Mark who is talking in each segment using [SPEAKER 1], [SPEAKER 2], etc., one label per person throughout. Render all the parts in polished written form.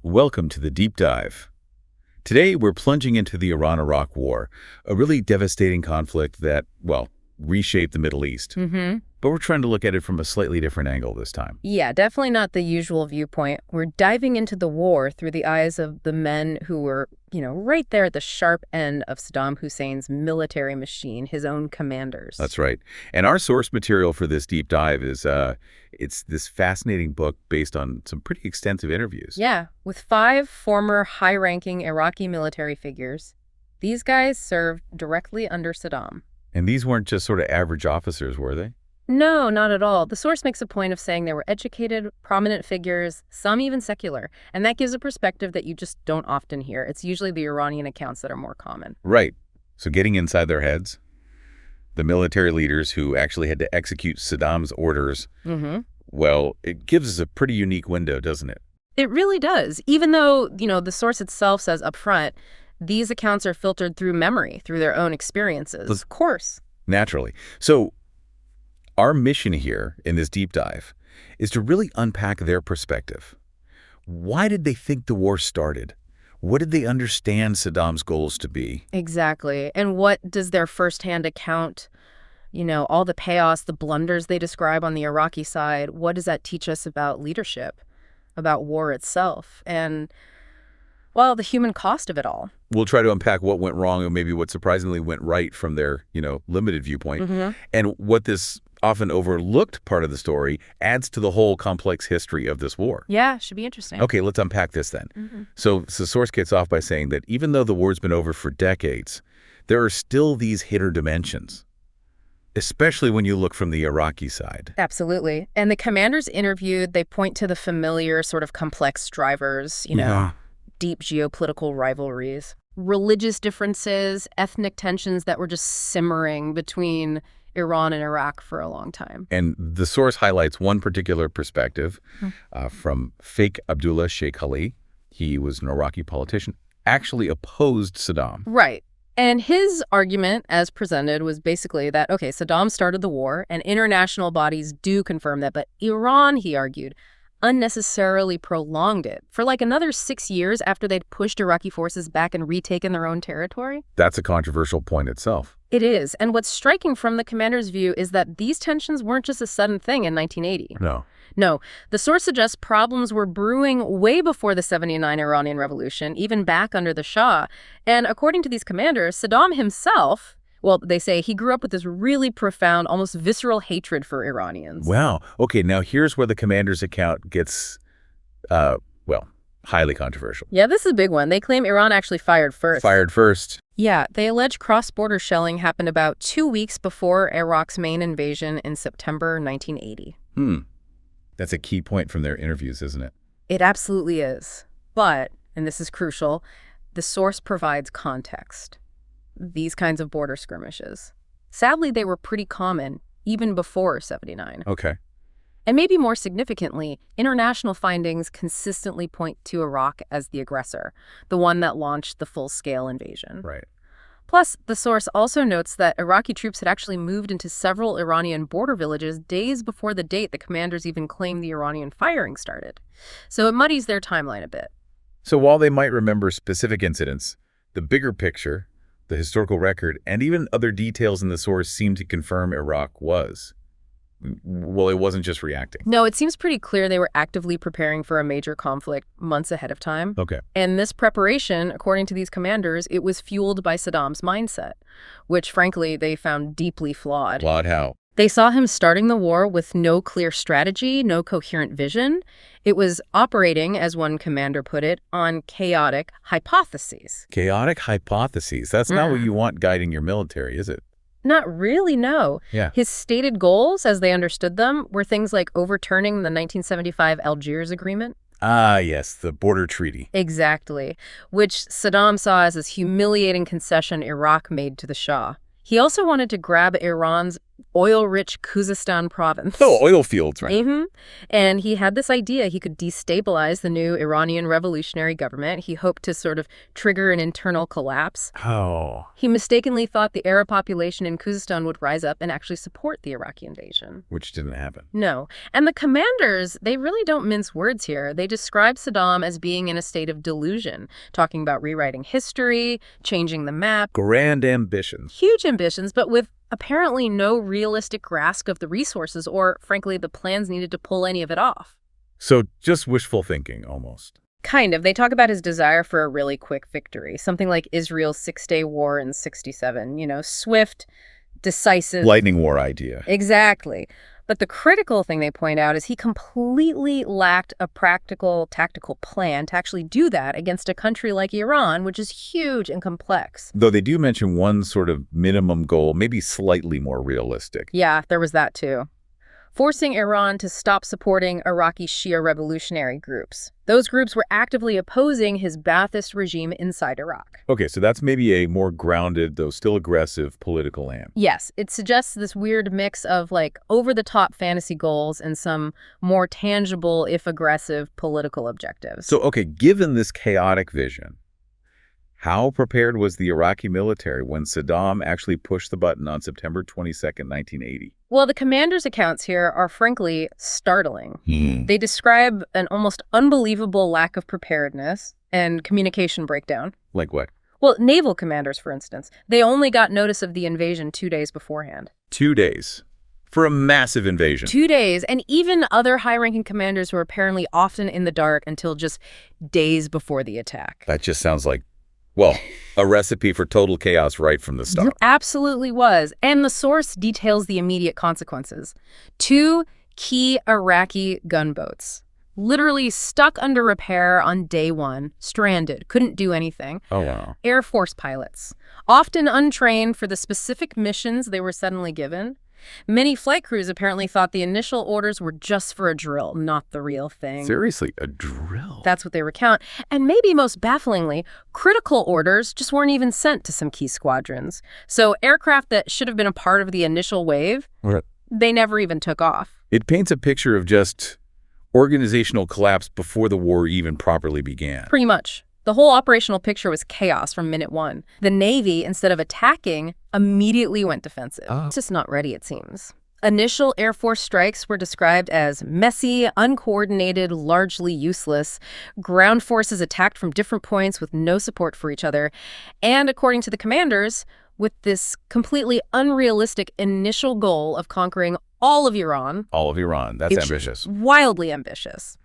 [SPEAKER 1] Welcome to the Deep Dive. Today, we're plunging into the Iran-Iraq War, a really devastating conflict that, well, reshaped the Middle East. But we're trying to look at it from a slightly different angle this time.
[SPEAKER 2] Yeah, definitely not the usual viewpoint. We're diving into the war through the eyes of the men who were, right there at the sharp end of Saddam Hussein's military machine, his own commanders.
[SPEAKER 1] That's right. And our source material for this deep dive is it's this fascinating book based on some pretty extensive interviews.
[SPEAKER 2] Yeah, with 5 former high-ranking Iraqi military figures. These guys served directly under Saddam.
[SPEAKER 1] And these weren't just sort of average officers, were they?
[SPEAKER 2] No, not at all. The source makes a point of saying they were educated, prominent figures, some even secular. And that gives a perspective that you just don't often hear. It's usually the Iranian accounts that are more common.
[SPEAKER 1] Right. So getting inside their heads, the military leaders who actually had to execute Saddam's orders, well, it gives us a pretty unique window, doesn't it?
[SPEAKER 2] It really does. Even though, the source itself says up front, these accounts are filtered through memory, through their own experiences. Of course.
[SPEAKER 1] Naturally. So our mission here in this deep dive is to really unpack their perspective. Why did they think the war started? What did they understand Saddam's goals to be?
[SPEAKER 2] Exactly. And what does their firsthand account, all the chaos, the blunders they describe on the Iraqi side, what does that teach us about leadership, about war itself, and, well, the human cost of it all?
[SPEAKER 1] We'll try to unpack what went wrong and maybe what surprisingly went right from their, limited viewpoint, and what this often overlooked part of the story adds to the whole complex history of this war.
[SPEAKER 2] Yeah, should be interesting.
[SPEAKER 1] Okay, let's unpack this then. So the source gets off by saying that even though the war's been over for decades, there are still these hidden dimensions, especially when you look from the Iraqi side.
[SPEAKER 2] Absolutely. And the commanders interviewed, they point to the familiar sort of complex drivers, deep geopolitical rivalries, religious differences, ethnic tensions that were just simmering between Iran and Iraq for a long time.
[SPEAKER 1] And the source highlights one particular perspective from Fake Abdullah Sheikh Ali. He was an Iraqi politician, actually opposed Saddam.
[SPEAKER 2] Right. And his argument, as presented, was basically that, okay, Saddam started the war, and international bodies do confirm that, but Iran, he argued, unnecessarily prolonged it for like another 6 years after they'd pushed Iraqi forces back and retaken their own territory.
[SPEAKER 1] That's a controversial point itself.
[SPEAKER 2] It is. And what's striking from the commander's view is that these tensions weren't just a sudden thing in 1980. No, the source suggests problems were brewing way before the '79 Iranian Revolution, even back under the Shah. And according to these commanders, Saddam himself, well, they say he grew up with this really profound, almost visceral hatred for Iranians.
[SPEAKER 1] Wow. Okay, now here's where the commander's account gets, highly controversial.
[SPEAKER 2] Yeah, this is a big one. They claim Iran actually fired first.
[SPEAKER 1] Fired first.
[SPEAKER 2] Yeah, they allege cross-border shelling happened about 2 weeks before Iraq's main invasion in September 1980.
[SPEAKER 1] That's a key point from their interviews, isn't it?
[SPEAKER 2] It absolutely is. But, and this is crucial, the source provides context. These kinds of border skirmishes. Sadly, they were pretty common, even before '79.
[SPEAKER 1] Okay.
[SPEAKER 2] And maybe more significantly, international findings consistently point to Iraq as the aggressor, the one that launched the full-scale invasion.
[SPEAKER 1] Right.
[SPEAKER 2] Plus, the source also notes that Iraqi troops had actually moved into several Iranian border villages days before the date the commanders even claimed the Iranian firing started. So it muddies their timeline a bit.
[SPEAKER 1] So while they might remember specific incidents, the bigger picture, the historical record, and even other details in the source seem to confirm Iraq was. Well, it wasn't just reacting.
[SPEAKER 2] No, it seems pretty clear they were actively preparing for a major conflict months ahead of time.
[SPEAKER 1] Okay.
[SPEAKER 2] And this preparation, according to these commanders, it was fueled by Saddam's mindset, which, frankly, they found deeply flawed.
[SPEAKER 1] Flawed how?
[SPEAKER 2] They saw him starting the war with no clear strategy, no coherent vision. It was operating, as one commander put it, on chaotic hypotheses.
[SPEAKER 1] Chaotic hypotheses. That's not what you want guiding your military, is it?
[SPEAKER 2] Not really, no.
[SPEAKER 1] Yeah.
[SPEAKER 2] His stated goals, as they understood them, were things like overturning the 1975 Algiers Agreement.
[SPEAKER 1] Ah, yes, the border treaty.
[SPEAKER 2] Exactly, which Saddam saw as this humiliating concession Iraq made to the Shah. He also wanted to grab Iran's oil-rich Khuzestan province.
[SPEAKER 1] Oh, oil fields, right?
[SPEAKER 2] Mm-hmm. And he had this idea he could destabilize the new Iranian revolutionary government. He hoped to sort of trigger an internal collapse.
[SPEAKER 1] Oh.
[SPEAKER 2] He mistakenly thought the Arab population in Khuzestan would rise up and actually support the Iraqi invasion.
[SPEAKER 1] Which didn't happen.
[SPEAKER 2] No. And the commanders, they really don't mince words here. They describe Saddam as being in a state of delusion, talking about rewriting history, changing the map.
[SPEAKER 1] Grand ambitions.
[SPEAKER 2] Huge ambitions, but with apparently no realistic grasp of the resources or, frankly, the plans needed to pull any of it off.
[SPEAKER 1] So just wishful thinking, almost.
[SPEAKER 2] Kind of. They talk about his desire for a really quick victory, something like Israel's Six-Day War in '67, swift, decisive.
[SPEAKER 1] Lightning war idea.
[SPEAKER 2] Exactly. But the critical thing they point out is he completely lacked a practical, tactical plan to actually do that against a country like Iran, which is huge and complex.
[SPEAKER 1] Though they do mention one sort of minimum goal, maybe slightly more realistic.
[SPEAKER 2] Yeah, there was that too. Forcing Iran to stop supporting Iraqi Shia revolutionary groups. Those groups were actively opposing his Ba'athist regime inside Iraq.
[SPEAKER 1] Okay, so that's maybe a more grounded, though still aggressive, political aim.
[SPEAKER 2] Yes, it suggests this weird mix of, over-the-top fantasy goals and some more tangible, if aggressive, political objectives.
[SPEAKER 1] So, okay, given this chaotic vision, how prepared was the Iraqi military when Saddam actually pushed the button on September 22nd, 1980?
[SPEAKER 2] Well, the commander's accounts here are frankly startling. They describe an almost unbelievable lack of preparedness and communication breakdown.
[SPEAKER 1] Like what?
[SPEAKER 2] Well, naval commanders, for instance, they only got notice of the invasion 2 days beforehand.
[SPEAKER 1] 2 days. For a massive invasion.
[SPEAKER 2] 2 days, and even other high-ranking commanders were apparently often in the dark until just days before the attack.
[SPEAKER 1] That just sounds like, well, a recipe for total chaos right from the start.
[SPEAKER 2] It absolutely was. And the source details the immediate consequences. 2 key Iraqi gunboats, literally stuck under repair on day 1, stranded, couldn't do anything.
[SPEAKER 1] Oh, wow.
[SPEAKER 2] Air Force pilots, often untrained for the specific missions they were suddenly given. Many flight crews apparently thought the initial orders were just for a drill, not the real thing.
[SPEAKER 1] Seriously, a drill?
[SPEAKER 2] That's what they recount. And maybe most bafflingly, critical orders just weren't even sent to some key squadrons. So aircraft that should have been a part of the initial wave, they never even took off.
[SPEAKER 1] It paints a picture of just organizational collapse before the war even properly began.
[SPEAKER 2] Pretty much. The whole operational picture was chaos from minute 1. The Navy, instead of attacking, immediately went defensive. It's just not ready, it seems. Initial Air Force strikes were described as messy, uncoordinated, largely useless. Ground forces attacked from different points with no support for each other. And according to the commanders, with this completely unrealistic initial goal of conquering all of Iran.
[SPEAKER 1] All of Iran. That's ambitious.
[SPEAKER 2] Wildly ambitious.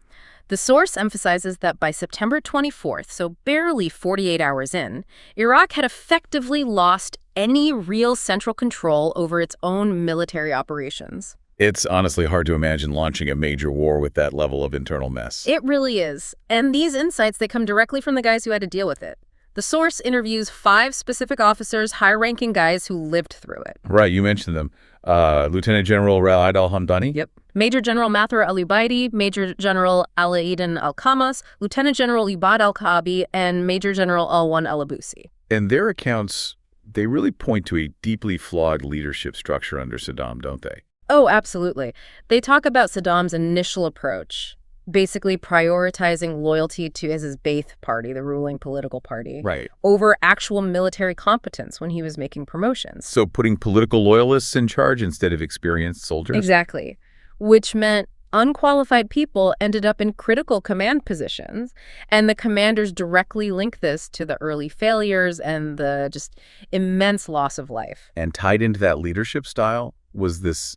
[SPEAKER 2] The source emphasizes that by September 24th, so barely 48 hours in, Iraq had effectively lost any real central control over its own military operations.
[SPEAKER 1] It's honestly hard to imagine launching a major war with that level of internal mess.
[SPEAKER 2] It really is. And these insights, they come directly from the guys who had to deal with it. The source interviews 5 specific officers, high-ranking guys who lived through it.
[SPEAKER 1] Right, you mentioned them. Lieutenant General Raed al-Hamdani?
[SPEAKER 2] Yep. Major General Mathur al-Ubaidi, Major General Al-Aidan al-Khamas, Lieutenant General Ubad al-Kaabi, and Major General Alwan al-Abusi.
[SPEAKER 1] And their accounts, they really point to a deeply flawed leadership structure under Saddam, don't they?
[SPEAKER 2] Oh, absolutely. They talk about Saddam's initial approach, basically prioritizing loyalty to his Ba'ath party, the ruling political party,
[SPEAKER 1] right,
[SPEAKER 2] over actual military competence when he was making promotions.
[SPEAKER 1] So putting political loyalists in charge instead of experienced soldiers?
[SPEAKER 2] Exactly. Which meant unqualified people ended up in critical command positions, and the commanders directly link this to the early failures and the just immense loss of life.
[SPEAKER 1] And tied into that leadership style was this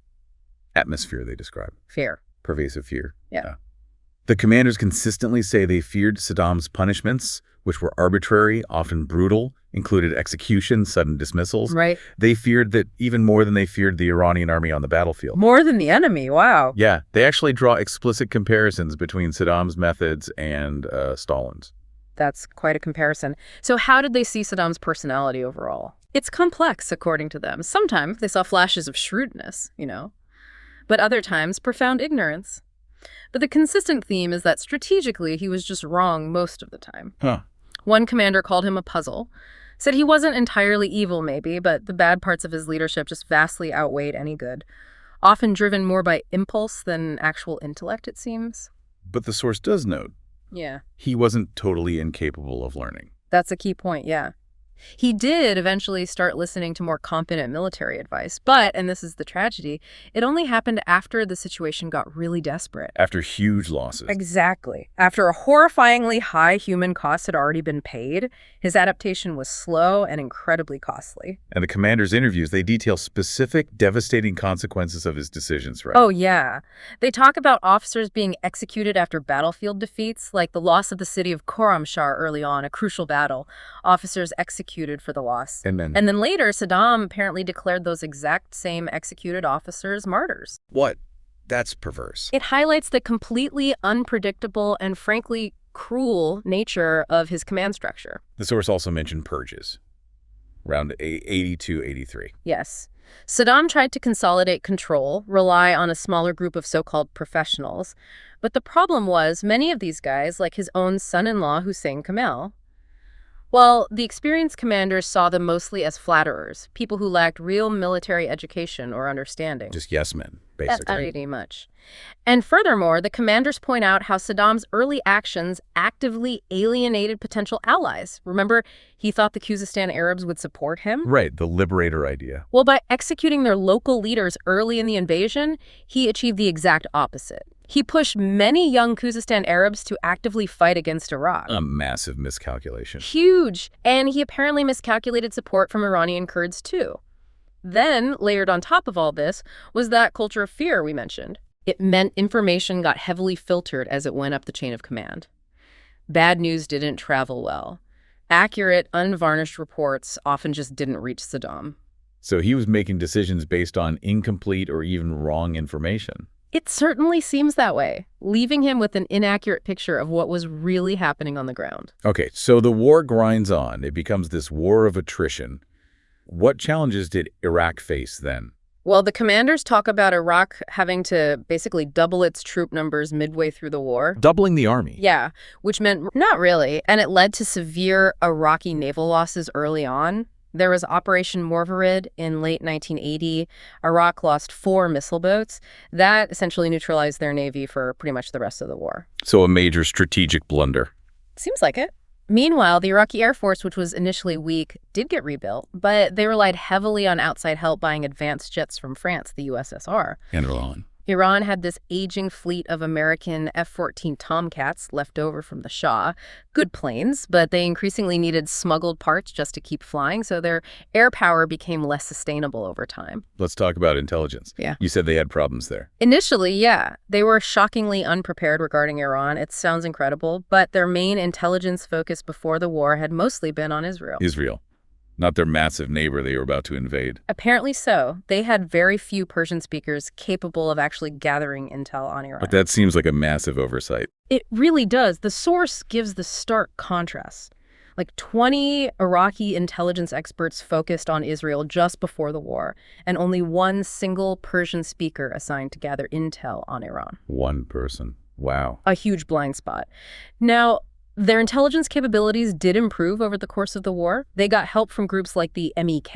[SPEAKER 1] atmosphere they describe.
[SPEAKER 2] Fear.
[SPEAKER 1] Pervasive fear.
[SPEAKER 2] Yeah.
[SPEAKER 1] The commanders consistently say they feared Saddam's punishments, which were arbitrary, often brutal, included execution, sudden dismissals.
[SPEAKER 2] Right.
[SPEAKER 1] They feared that even more than they feared the Iranian army on the battlefield.
[SPEAKER 2] More than the enemy, wow.
[SPEAKER 1] Yeah, they actually draw explicit comparisons between Saddam's methods and Stalin's.
[SPEAKER 2] That's quite a comparison. So how did they see Saddam's personality overall? It's complex, according to them. Sometimes they saw flashes of shrewdness, but other times profound ignorance. But the consistent theme is that strategically he was just wrong most of the time.
[SPEAKER 1] Huh.
[SPEAKER 2] One commander called him a puzzle. Said he wasn't entirely evil, maybe, but the bad parts of his leadership just vastly outweighed any good. Often driven more by impulse than actual intellect, it seems.
[SPEAKER 1] But the source does note,
[SPEAKER 2] Yeah.
[SPEAKER 1] he wasn't totally incapable of learning.
[SPEAKER 2] That's a key point, yeah. He did eventually start listening to more competent military advice, but, and this is the tragedy, it only happened after the situation got really desperate.
[SPEAKER 1] After huge losses.
[SPEAKER 2] Exactly. After a horrifyingly high human cost had already been paid, his adaptation was slow and incredibly costly.
[SPEAKER 1] And the commander's interviews, they detail specific, devastating consequences of his decisions, right?
[SPEAKER 2] Oh, yeah. They talk about officers being executed after battlefield defeats, like the loss of the city of Khorramshahr early on, a crucial battle. Officers executed for the loss.
[SPEAKER 1] And then
[SPEAKER 2] later, Saddam apparently declared those exact same executed officers martyrs.
[SPEAKER 1] what? That's perverse.
[SPEAKER 2] It highlights the completely unpredictable and frankly cruel nature of his command structure.
[SPEAKER 1] The source also mentioned purges, around 82, 83.
[SPEAKER 2] Yes. Saddam tried to consolidate control, rely on a smaller group of so-called professionals. But the problem was many of these guys, like his own son-in-law Hussein Kamel, well, the experienced commanders saw them mostly as flatterers, people who lacked real military education or understanding.
[SPEAKER 1] Just yes men, basically.
[SPEAKER 2] Pretty much. And furthermore, the commanders point out how Saddam's early actions actively alienated potential allies. Remember, he thought the Khuzestan Arabs would support him?
[SPEAKER 1] Right, the liberator idea.
[SPEAKER 2] Well, by executing their local leaders early in the invasion, he achieved the exact opposite. He pushed many young Khuzestan Arabs to actively fight against Iraq.
[SPEAKER 1] A massive miscalculation.
[SPEAKER 2] Huge. And he apparently miscalculated support from Iranian Kurds, too. Then, layered on top of all this, was that culture of fear we mentioned. It meant information got heavily filtered as it went up the chain of command. Bad news didn't travel well. Accurate, unvarnished reports often just didn't reach Saddam.
[SPEAKER 1] So he was making decisions based on incomplete or even wrong information.
[SPEAKER 2] It certainly seems that way, leaving him with an inaccurate picture of what was really happening on the ground.
[SPEAKER 1] Okay, so the war grinds on. It becomes this war of attrition. What challenges did Iraq face then?
[SPEAKER 2] Well, the commanders talk about Iraq having to basically double its troop numbers midway through the war.
[SPEAKER 1] Doubling the army.
[SPEAKER 2] Yeah, which meant not really, and it led to severe Iraqi naval losses early on. There was Operation Morvarid in late 1980. Iraq lost 4 missile boats. That essentially neutralized their navy for pretty much the rest of the war.
[SPEAKER 1] So a major strategic blunder.
[SPEAKER 2] Seems like it. Meanwhile, the Iraqi Air Force, which was initially weak, did get rebuilt, but they relied heavily on outside help buying advanced jets from France, the USSR.
[SPEAKER 1] And Iran.
[SPEAKER 2] Iran had this aging fleet of American F-14 Tomcats left over from the Shah. Good planes, but they increasingly needed smuggled parts just to keep flying, so their air power became less sustainable over time.
[SPEAKER 1] Let's talk about intelligence.
[SPEAKER 2] Yeah.
[SPEAKER 1] You said they had problems there.
[SPEAKER 2] Initially, yeah. They were shockingly unprepared regarding Iran. It sounds incredible, but their main intelligence focus before the war had mostly been on Israel.
[SPEAKER 1] Israel. Not their massive neighbor they were about to invade.
[SPEAKER 2] Apparently so. They had very few Persian speakers capable of actually gathering intel on Iran.
[SPEAKER 1] But that seems like a massive oversight.
[SPEAKER 2] It really does. The source gives the stark contrast. Like 20 Iraqi intelligence experts focused on Israel just before the war, and only one single Persian speaker assigned to gather intel on Iran.
[SPEAKER 1] One person. Wow.
[SPEAKER 2] A huge blind spot. Now, their intelligence capabilities did improve over the course of the war. They got help from groups like the MEK.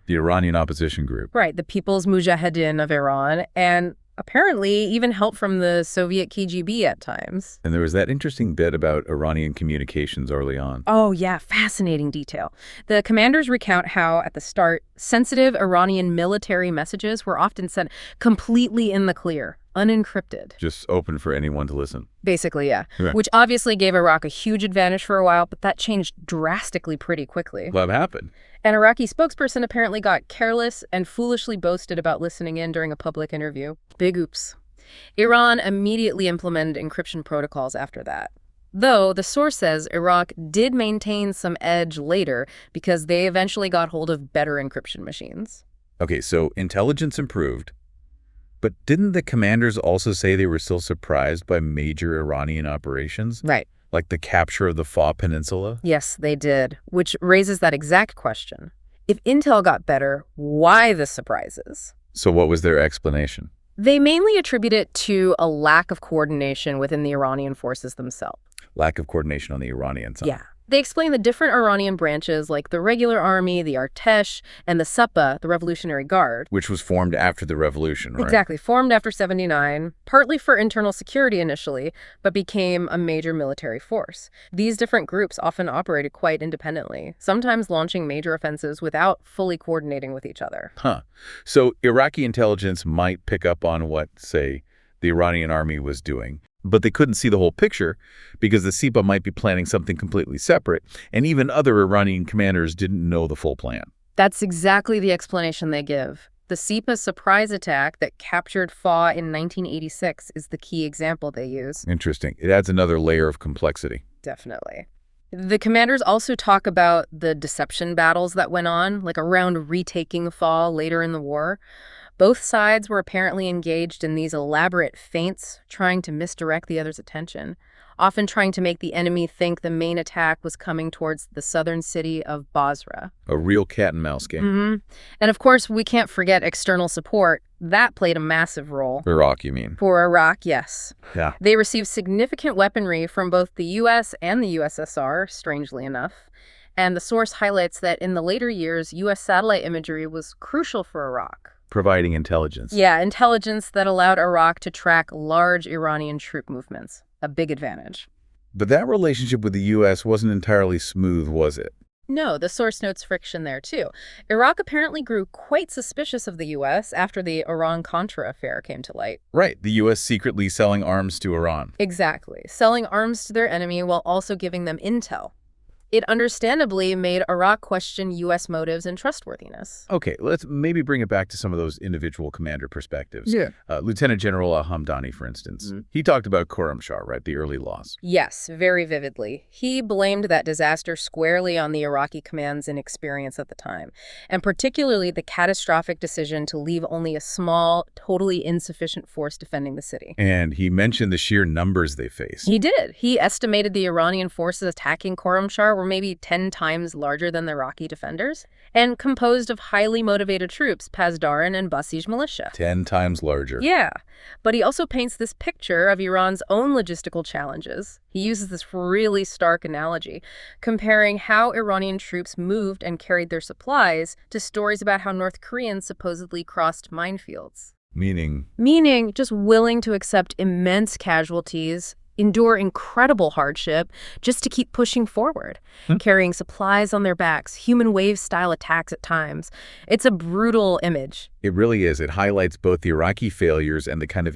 [SPEAKER 1] The Iranian opposition group.
[SPEAKER 2] Right, the People's Mujahideen of Iran, and apparently even help from the Soviet KGB at times.
[SPEAKER 1] And there was that interesting bit about Iranian communications early on.
[SPEAKER 2] Oh, yeah, fascinating detail. The commanders recount how, at the start, sensitive Iranian military messages were often sent completely in the clear, unencrypted.
[SPEAKER 1] Just open for anyone to listen.
[SPEAKER 2] Basically, yeah.
[SPEAKER 1] Okay.
[SPEAKER 2] Which obviously gave Iraq a huge advantage for a while, but that changed drastically pretty quickly.
[SPEAKER 1] What happened?
[SPEAKER 2] An Iraqi spokesperson apparently got careless and foolishly boasted about listening in during a public interview. Big oops. Iran immediately implemented encryption protocols after that. Though the source says Iraq did maintain some edge later because they eventually got hold of better encryption machines.
[SPEAKER 1] Okay, so intelligence improved. But didn't the commanders also say they were still surprised by major Iranian operations?
[SPEAKER 2] Right.
[SPEAKER 1] Like the capture of the Fa Peninsula?
[SPEAKER 2] Yes, they did, which raises that exact question. If intel got better, why the surprises?
[SPEAKER 1] So what was their explanation?
[SPEAKER 2] They mainly attribute it to a lack of coordination within the Iranian forces themselves.
[SPEAKER 1] Lack of coordination on the Iranian side.
[SPEAKER 2] Yeah. They explain the different Iranian branches, like the regular army, the Artesh, and the Sepah, the Revolutionary Guard.
[SPEAKER 1] Which was formed after the revolution, right?
[SPEAKER 2] Exactly, formed after 79, partly for internal security initially, but became a major military force. These different groups often operated quite independently, sometimes launching major offensives without fully coordinating with each other.
[SPEAKER 1] Huh. So Iraqi intelligence might pick up on what, say, the Iranian army was doing, but they couldn't see the whole picture because the Sepah might be planning something completely separate, and even other Iranian commanders didn't know the full plan.
[SPEAKER 2] That's exactly the explanation they give. The Sepah surprise attack that captured Fa in 1986 is the key example they use.
[SPEAKER 1] Interesting. It adds another layer of complexity.
[SPEAKER 2] Definitely. The commanders also talk about the deception battles that went on, like around retaking Fa later in the war. Both sides were apparently engaged in these elaborate feints, trying to misdirect the other's attention, often trying to make the enemy think the main attack was coming towards the southern city of Basra.
[SPEAKER 1] A real cat-and-mouse game.
[SPEAKER 2] Mm-hmm. And of course, we can't forget external support. That played a massive role.
[SPEAKER 1] Iraq, you mean?
[SPEAKER 2] For Iraq, yes.
[SPEAKER 1] Yeah.
[SPEAKER 2] They received significant weaponry from both the U.S. and the USSR, strangely enough. And the source highlights that in the later years, U.S. satellite imagery was crucial for Iraq.
[SPEAKER 1] Providing intelligence.
[SPEAKER 2] Yeah, intelligence that allowed Iraq to track large Iranian troop movements. A big advantage.
[SPEAKER 1] But that relationship with the U.S. wasn't entirely smooth, was it?
[SPEAKER 2] No, the source notes friction there, too. Iraq apparently grew quite suspicious of the U.S. after the Iran-Contra affair came to light.
[SPEAKER 1] Right, the U.S. secretly selling arms to Iran.
[SPEAKER 2] Exactly, selling arms to their enemy while also giving them intel. It understandably made Iraq question U.S. motives and trustworthiness.
[SPEAKER 1] Okay, let's maybe bring it back to some of those individual commander perspectives.
[SPEAKER 2] Yeah.
[SPEAKER 1] Lieutenant General Hamdani, for instance. He talked about Khorramshahr, right, the early loss.
[SPEAKER 2] Yes, very vividly. He blamed that disaster squarely on the Iraqi command's inexperience at the time, and particularly the catastrophic decision to leave only a small, totally insufficient force defending the city.
[SPEAKER 1] And he mentioned the sheer numbers they faced.
[SPEAKER 2] He did. He estimated the Iranian forces attacking Khorramshahr were maybe 10 times larger than the Iraqi defenders, and composed of highly motivated troops, Pasdaran and Basij militia.
[SPEAKER 1] 10 times larger.
[SPEAKER 2] Yeah, but he also paints this picture of Iran's own logistical challenges. He uses this really stark analogy, comparing how Iranian troops moved and carried their supplies to stories about how North Koreans supposedly crossed minefields.
[SPEAKER 1] Meaning
[SPEAKER 2] just willing to accept immense casualties, endure incredible hardship just to keep pushing forward, carrying supplies on their backs, human wave-style attacks at times. It's a brutal image.
[SPEAKER 1] It really is. It highlights both the Iraqi failures and the kind of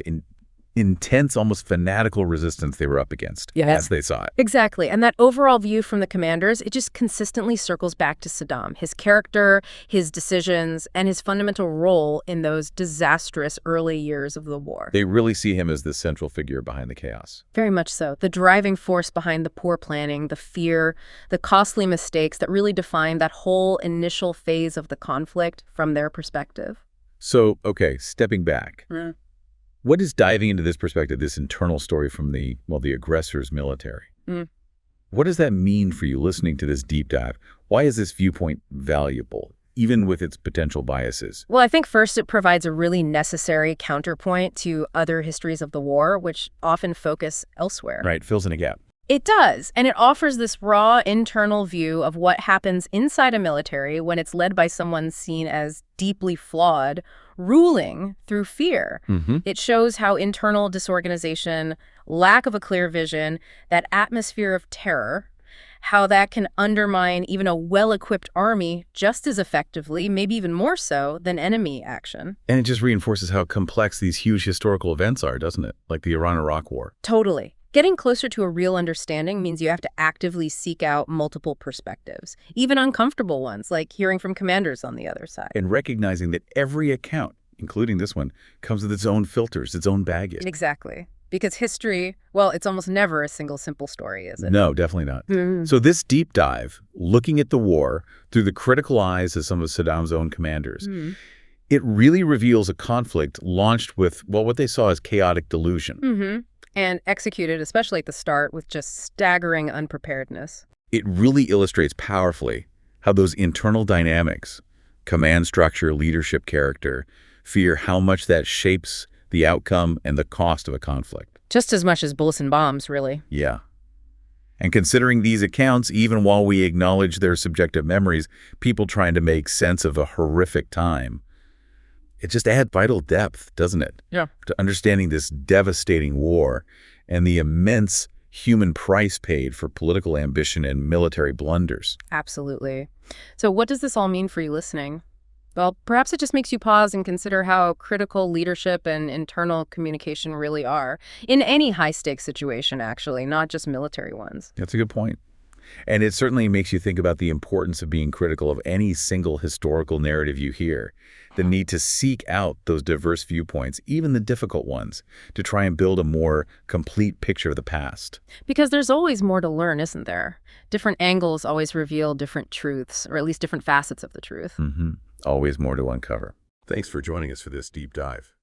[SPEAKER 1] intense, almost fanatical resistance they were up against as they saw it.
[SPEAKER 2] Exactly. And that overall view from the commanders, it just consistently circles back to Saddam, his character, his decisions, and his fundamental role in those disastrous early years of the war.
[SPEAKER 1] They really see him as the central figure behind the chaos.
[SPEAKER 2] Very much so. The driving force behind the poor planning, the fear, the costly mistakes that really defined that whole initial phase of the conflict from their perspective.
[SPEAKER 1] So, okay, stepping back. What is diving into this perspective, this internal story from the aggressor's military? What does that mean for you listening to this deep dive? Why is this viewpoint valuable, even with its potential biases?
[SPEAKER 2] Well, I think first it provides a really necessary counterpoint to other histories of the war, which often focus elsewhere.
[SPEAKER 1] Right, fills in a gap.
[SPEAKER 2] It does, and it offers this raw internal view of what happens inside a military when it's led by someone seen as deeply flawed, ruling through fear. It shows how internal disorganization, lack of a clear vision, that atmosphere of terror, how that can undermine even a well-equipped army just as effectively, maybe even more so, than enemy action.
[SPEAKER 1] And it just reinforces how complex these huge historical events are, doesn't it? Like the Iran-Iraq War.
[SPEAKER 2] Totally. Getting closer to a real understanding means you have to actively seek out multiple perspectives, even uncomfortable ones, like hearing from commanders on the other side.
[SPEAKER 1] And recognizing that every account, including this one, comes with its own filters, its own baggage.
[SPEAKER 2] Exactly. Because history, well, it's almost never a single simple story, is it?
[SPEAKER 1] No, definitely not. So this deep dive, looking at the war through the critical eyes of some of Saddam's own commanders, it really reveals a conflict launched with, well, what they saw as chaotic delusion.
[SPEAKER 2] And executed, especially at the start, with just staggering unpreparedness.
[SPEAKER 1] It really illustrates powerfully how those internal dynamics, command structure, leadership character, fear, how much that shapes the outcome and the cost of a conflict.
[SPEAKER 2] Just as much as bullets and bombs, really.
[SPEAKER 1] Yeah. And considering these accounts, even while we acknowledge their subjective memories, people trying to make sense of a horrific time, it just adds vital depth, doesn't it?
[SPEAKER 2] Yeah.
[SPEAKER 1] To understanding this devastating war and the immense human price paid for political ambition and military blunders.
[SPEAKER 2] Absolutely. So what does this all mean for you listening? Well, perhaps it just makes you pause and consider how critical leadership and internal communication really are in any high-stakes situation, actually, not just military ones.
[SPEAKER 1] That's a good point. And it certainly makes you think about the importance of being critical of any single historical narrative you hear, the need to seek out those diverse viewpoints, even the difficult ones, to try and build a more complete picture of the past.
[SPEAKER 2] Because there's always more to learn, isn't there? Different angles always reveal different truths, or at least different facets of the truth.
[SPEAKER 1] Always more to uncover.
[SPEAKER 3] Thanks for joining us for this deep dive.